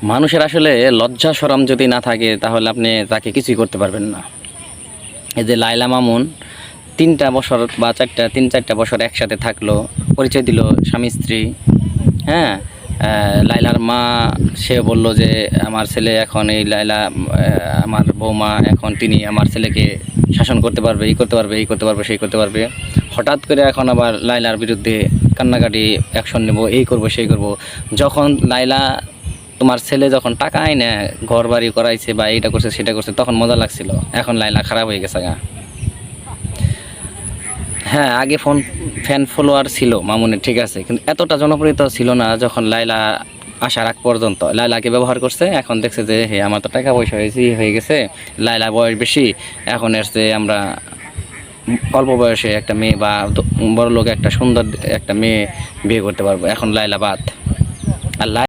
মানুষের আসলে লজ্জা শরম যদি না থাকে তাহলে আপনি তাকে কিছুই করতে পারবেন না। এই যে লায়লা মামুন 3টা বছর বা 4টা বছর একসাথে থাকলো, পরিচয় দিল স্বামী স্ত্রী। হ্যাঁ, লায়লার মা সে বলল যে আমার ছেলে এখন এই লায়লা আমার বৌমা এখন তিনি আমার ছেলেকে শাসন করতে পারবে, এই করতে পারবে, এই করতে পারবে, সেই করতে পারবে। হঠাৎ করে এখন আবার লায়লার বিরুদ্ধে কান্নাকাটি, অ্যাকশন নেব, এই করব সেই করব। যখন লায়লা তোমার ছেলে যখন টাকা আইনে ঘর বাড়ি করাইছে বা এইটা করছে সেটা করছে তখন মজা লাগছিল, এখন লায়লা খারাপ হয়ে গেছে গা। হ্যাঁ, আগে ফ্যান ফলোয়ার ছিল মামুনের, ঠিক আছে, কিন্তু এতটা জনপ্রিয়তা ছিল না যখন লায়লা আসার আগ পর্যন্ত। লায়লাকে ব্যবহার করছে, এখন দেখছে যে হে আমার তো টাকা পয়সা হয়ে গেছে, লায়লা বয়স বেশি, এখন এসছে আমরা অল্প বয়সে একটা মেয়ে বা বড় লোক একটা সুন্দর একটা মেয়ে বিয়ে করতে পারবো, এখন লায়লা বাদ। আর